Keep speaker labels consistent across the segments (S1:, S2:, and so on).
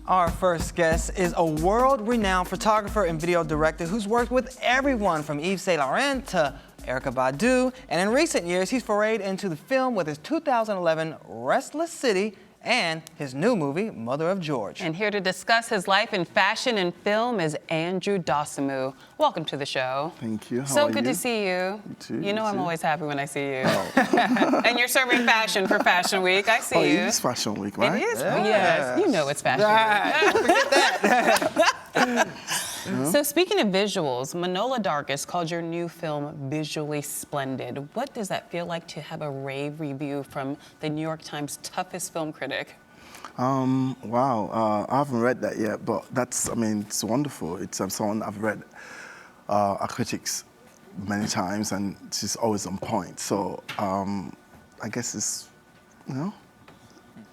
S1: Our first guest is a world-renowned photographer and video director who's worked with everyone from Yves Saint Laurent to Erykah Badu, and in recent years, he's forayed into the film with his 2011 Restless City and his new movie, Mother of George.
S2: And here to discuss his life in fashion and film is Andrew Dosunmu. Welcome to the show.
S3: Thank you. How
S2: so
S3: are
S2: good
S3: you?
S2: to see you.
S3: You too.
S2: You know
S3: you
S2: I'm
S3: too.
S2: always happy when I see you.
S3: Oh.
S2: And you're serving fashion for Fashion Week. I see you.
S3: It is Fashion Week, right?
S2: It is?
S1: Yes.
S2: Yes. You know it's Fashion Week.
S1: Don't forget that.
S2: So speaking of visuals, Manohla Dargis called your new film visually splendid. What does that feel like to have a rave review from the New York Times toughest film critic?
S3: Wow. I haven't read that yet, but it's wonderful. It's someone I've read a critics many times, and she's always on point. So I guess it's,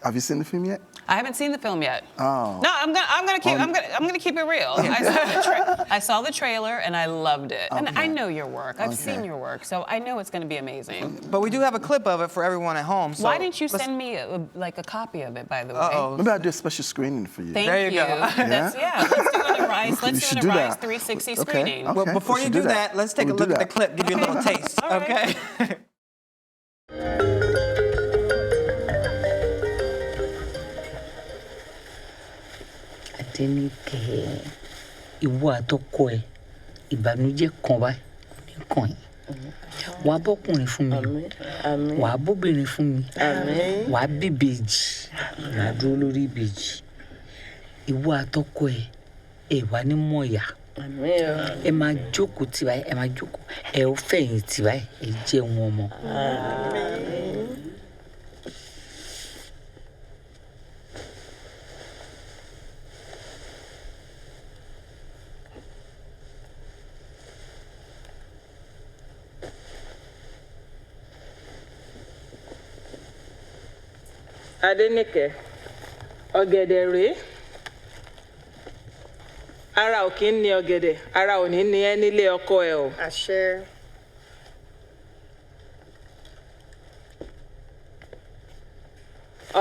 S3: have you seen the film yet?
S2: I haven't seen the film yet.
S3: Oh.
S2: No, I'm gonna keep it real. I saw the trailer and I loved it. And I know your work. I've seen your work, so I know it's gonna be amazing.
S1: But we do have a clip of it for everyone at home. So
S2: why didn't you send me a copy of it, by the way?
S1: Uh-oh.
S3: Maybe I'll do a special screening for you.
S2: Thank
S1: There you go.
S2: Let's do it at Rise. Let's do it at Rise 360 screening.
S3: Okay.
S1: Well, before you do that, let's take a look at the clip, give you a little taste,
S2: All right.
S1: okay?
S4: Adéníkẹ́, ìwọ àtọkọ ẹ ìbànújẹ́ kan báyìí kò ní kàn yín. Wàá bọ́kùnrin fún mi, wàá bóbìnrin fún mi, wàá bí ìbejì, wàá dúró lórí ìbejì. Ìwọ àtọkọ ẹ wà ní mọ̀ọ́yà. Ẹ máa jókòó tì báyìí, ẹ máa jókòó. Ẹ ó fẹ̀yìn tì báyìí, ẹ jẹun ọmọ.
S5: Adéníkẹ́, ọ̀gẹ̀dẹ̀ rèé. Ara ò kí ń ní ọ̀gẹ̀dẹ̀, ara ò ní ní ẹ́ nílé ọkọ ẹ o. Àṣẹ.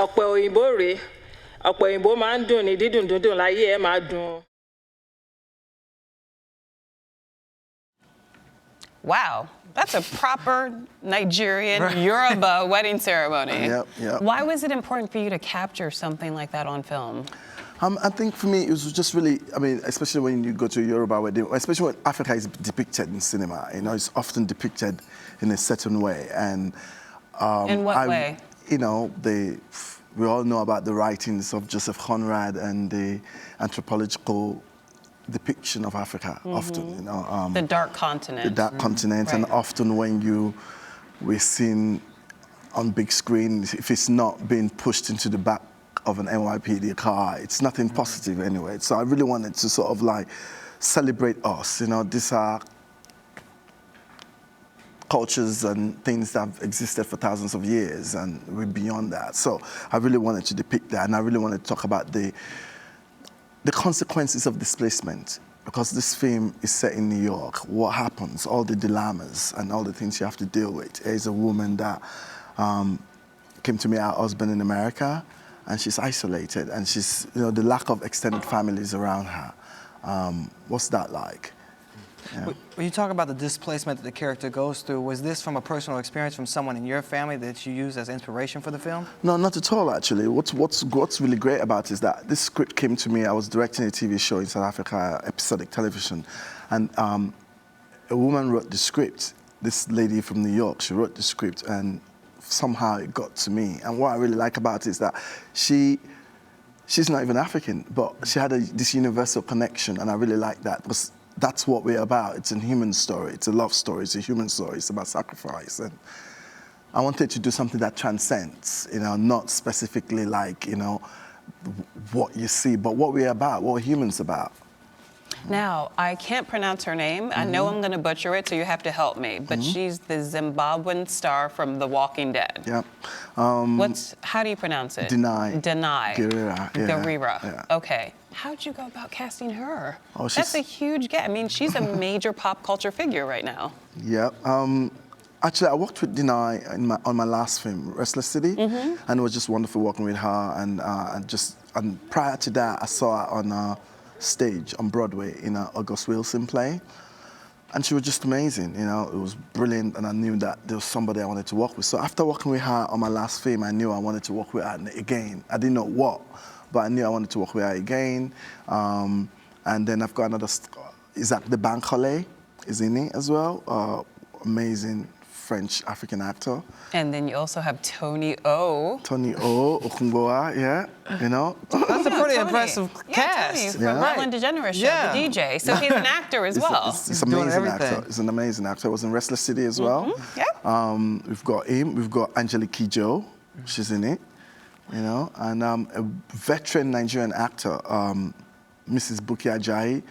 S5: Ọ̀pẹ̀ òyìnbó rèé. Ọ̀pẹ̀ òyìnbó máa ń dùn ní dídùn dúndùn láyé ẹ máa dùn.
S2: Wow, that's a proper Nigerian Yoruba wedding ceremony.
S3: Yep.
S2: Why was it important for you to capture something like that on film?
S3: I think for me, it was just really, especially when you go to a Yoruba wedding, especially when Africa is depicted in cinema, it's often depicted in a certain way. And
S2: in what way?
S3: We all know about the writings of Joseph Conrad and the anthropological depiction of Africa, often,
S2: The dark continent.
S3: The dark continent,
S2: Right.
S3: and often when we're seen on big screen, if it's not being pushed into the back of an NYPD car, it's nothing positive anyway. So I really wanted to sort of celebrate us. These are cultures and things that have existed for thousands of years, and we're beyond that. So I really wanted to depict that, and I really wanted to talk about the consequences of displacement, because this film is set in New York. What happens, all the dilemmas and all the things you have to deal with. There's a woman that came to meet her husband in America, and she's isolated, and she's, the lack of extended families around her. What's that like? Yeah.
S1: When you talk about the displacement that the character goes through, was this from a personal experience from someone in your family that you used as inspiration for the film?
S3: No, not at all, actually. What's really great about it is that this script came to me. I was directing a TV show in South Africa, episodic television, and a woman wrote the script. This lady from New York, she wrote the script, and somehow it got to me. And what I really like about it is that she's not even African, but she had this universal connection, and I really like that, because that's what we're about. It's a human story. It's a love story. It's a human story. It's about sacrifice. And I wanted to do something that transcends, not specifically what you see, but what we're about, what humans about.
S2: Now, I can't pronounce her name. I know I'm going to butcher it, so you have to help me. But she's the Zimbabwean star from The Walking Dead.
S3: Yeah.
S2: How do you pronounce it?
S3: Denai.
S2: Guerrera.
S3: Yeah.
S2: Guerrera.
S3: Yeah.
S2: Okay. How'd you go about casting her? That's
S3: she's-
S2: a huge gap. She's a major pop culture figure right now.
S3: Yeah. Actually, I worked with Dinah on my last film, Restless City, and it was just wonderful working with her. And prior to that, I saw her on stage on Broadway in an August Wilson play, and she was just amazing. You know, it was brilliant, and I knew that there was somebody I wanted to work with. So after working with her on my last film, I knew I wanted to work with her again. I didn't know what, but I knew I wanted to work with her again. And then I've got another, Isaac de Bancole is in it as well. Amazing French African actor.
S2: And then you also have Tony O.
S3: Tony O, Okungboa, yeah, you know.
S1: That's a pretty
S2: Tony.
S1: impressive cast.
S2: Tony from Ellen DeGeneres show, the DJ. So he's an actor as well.
S3: He's
S1: doing
S3: amazing
S1: everything.
S3: actor. He's an amazing actor. He was in Restless City as well.
S2: Yep.
S3: We've got him. We've got Angelique Kidjo. She's in it, you know. And a veteran Nigerian actor, Mrs. Buki Ajayi.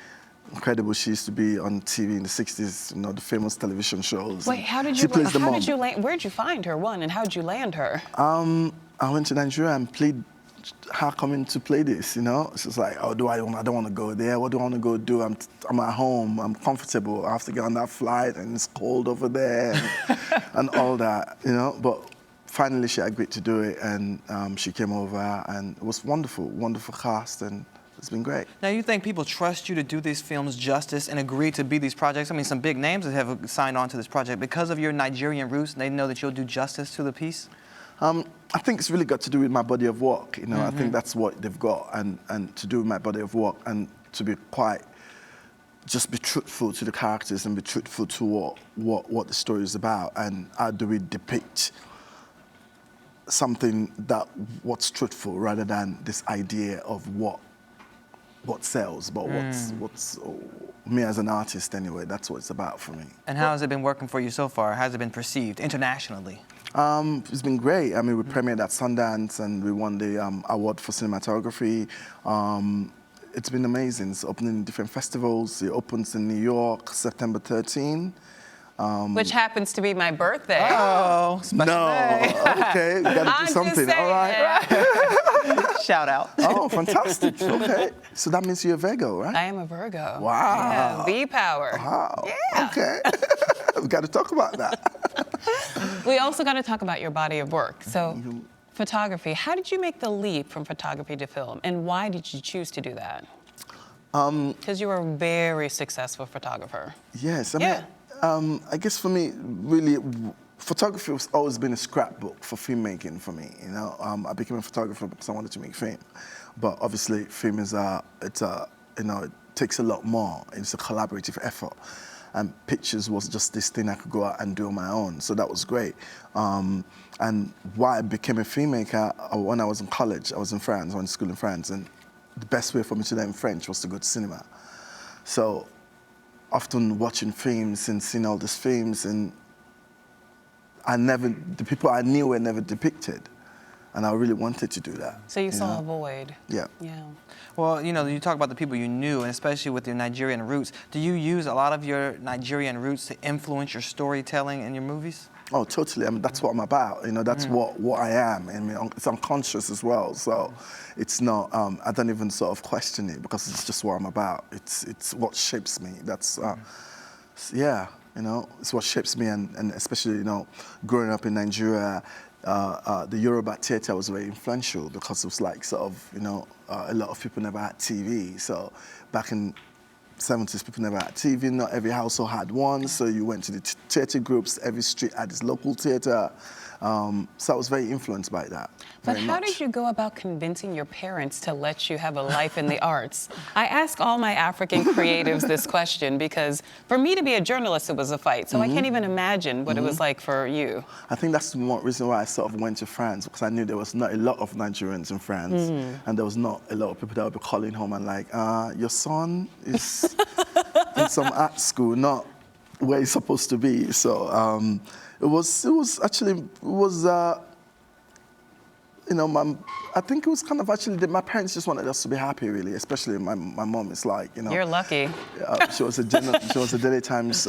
S3: Incredible. She used to be on TV in the 60s, you know, the famous television shows.
S2: Wait, how did
S3: She
S2: you?
S3: plays the
S2: How
S3: mom.
S2: did you land? Where'd you find her? One, and how did you land her?
S3: I went to Nigeria and played her coming to play this, you know. It's just like, oh, I don't want to go there. What do I want to go do? I'm at home. I'm comfortable. I have to get on that flight and it's cold over there and all that, you know. But finally she agreed to do it, and she came over, and it was wonderful, wonderful cast, and it's been great.
S1: Now, you think people trust you to do these films justice and agree to be these projects? I mean, some big names that have signed on to this project because of your Nigerian roots. They know that you'll do justice to the piece.
S3: I think it's really got to do with my body of work. You know, I think that's what they've got, and to do with my body of work, and to be just be truthful to the characters and be truthful to what the story is about, and how do we depict something what's truthful rather than this idea of what sells, but what's me as an artist anyway, that's what it's about for me.
S1: And how has it been working for you so far? How has it been perceived internationally?
S3: It's been great. I mean, we premiered at Sundance and we won the award for cinematography. It's been amazing. It's opening in different festivals. It opens in New York, September 13.
S2: Which happens to be my birthday.
S1: Oh, special day.
S3: Okay, you gotta
S2: I'm
S3: do something.
S2: just
S3: All right.
S1: Shout out.
S3: Oh, fantastic. Okay, so that means you're a Virgo, right?
S2: I am a Virgo.
S3: Wow.
S2: Yeah, V-power.
S3: Wow.
S2: Yeah.
S3: Okay. We've got to talk about that.
S2: We also got to talk about your body of work. So, photography. How did you make the leap from photography to film, and why did you choose to do that? Because you were a very successful photographer.
S3: Yes, I mean, I guess for me, really, photography has always been a scrapbook for filmmaking for me. You know, I became a photographer because I wanted to make film, but obviously, film is it takes a lot more. It's a collaborative effort, and pictures was just this thing I could go out and do on my own. So that was great. And why I became a filmmaker, when I was in college, I was in France, I went to school in France, and the best way for me to learn French was to go to cinema. So often watching films and seeing all these films, and the people I knew were never depicted. And I really wanted to do that.
S2: So you saw a void.
S3: Yeah.
S2: Yeah.
S1: Well, you know, you talk about the people you knew, and especially with your Nigerian roots. Do you use a lot of your Nigerian roots to influence your storytelling in your movies?
S3: Oh, totally. I mean, that's what I'm about. You know, that's what I am. I mean, it's unconscious as well. So it's not, I don't even sort of question it because it's just what I'm about. It's what shapes me. That's, yeah, you know, it's what shapes me. And especially, you know, growing up in Nigeria, the Yoruba theatre was very influential because it was like sort of, you know, a lot of people never had TV. So back in 70s, people never had TV. Not every household had one. So you went to the theatre groups. Every street had its local theatre. So I was very influenced by that.
S2: But how did you go about convincing your parents to let you have a life in the arts? I ask all my African creatives this question because for me to be a journalist, it was a fight. So I can't even imagine what it was like for you.
S3: I think that's the one reason why I sort of went to France, because I knew there was not a lot of Nigerians in France, and there was not a lot of people that would be calling home and like, your son is in some art school, not where he's supposed to be. So it was you know, I think it was kind of actually that my parents just wanted us to be happy, really. Especially my mom is like, you know.
S2: You're lucky.
S3: She was a Daily Times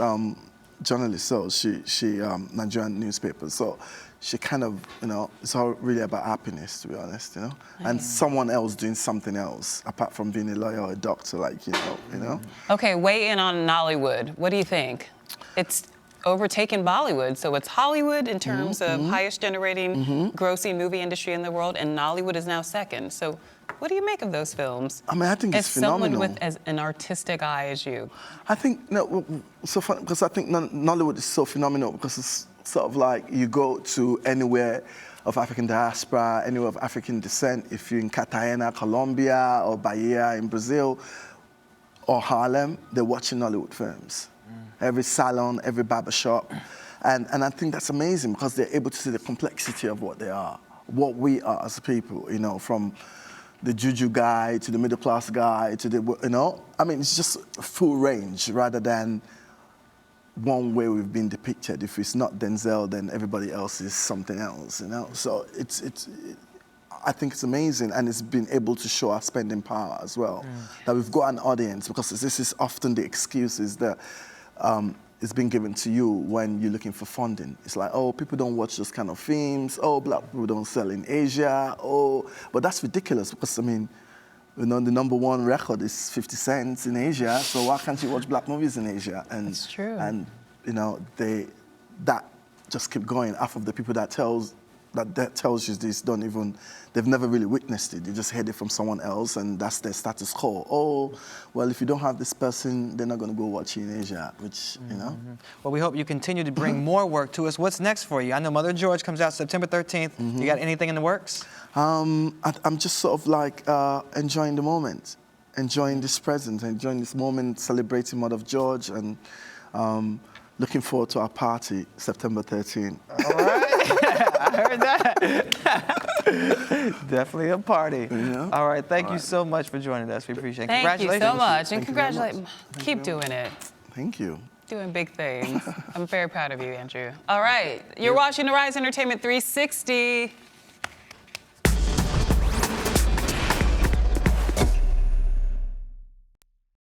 S3: journalist, so she Nigerian newspapers. So she kind of, you know, it's all really about happiness, to be honest, you know. And someone else doing something else apart from being a lawyer or a doctor, like you know.
S2: Okay, weigh in on Nollywood. What do you think? It's overtaken Bollywood. So it's Hollywood in terms of highest generating grossing movie industry in the world, and Nollywood is now second. So what do you make of those films?
S3: I mean, I think it's phenomenal.
S2: As someone with as an artistic eye as you.
S3: I think, no, so funny, because I think Nollywood is so phenomenal because it's sort of like you go to anywhere of African diaspora, anywhere of African descent, if you're in Cartagena, Colombia, or Bahia in Brazil, or Harlem, they're watching Nollywood films. Every salon, every barbershop. And I think that's amazing because they're able to see the complexity of what they are, what we are as people, you know, from the juju guy to the middle class guy to the, you know, I mean, it's just a full range rather than one way we've been depicted. If it's not Denzel, then everybody else is something else, you know? So I think it's amazing, and it's been able to show our spending power as well. That we've got an audience, because this is often the excuses that it's been given to you when you're looking for funding. It's like, oh, people don't watch those kind of films. Oh, black people don't sell in Asia. Oh, but that's ridiculous because, I mean, you know, the #1 record is 50 cents in Asia, so why can't you watch black movies in Asia? And,
S2: that's true.
S3: And, you know, that just keep going. Half of the people that tells you this they've never really witnessed it. They just heard it from someone else, and that's their status quo. Oh, well, if you don't have this person, they're not going to go watch you in Asia, which, you know.
S1: Well, we hope you continue to bring more work to us. What's next for you? I know Mother George comes out September 13th. You got anything in the works?
S3: I'm just sort of like enjoying the moment, enjoying this present, enjoying this moment, celebrating Mother George, and looking forward to our party, September 13th.
S1: All right. I heard that. Definitely a party.
S3: Yeah.
S1: All right. Thank you so much for joining us. We appreciate it.
S2: Thank you so much. And
S3: congratulations.
S2: keep doing it.
S3: Thank you.
S2: Doing big things. I'm very proud of you, Andrew. All right. You're watching Arise Entertainment 360.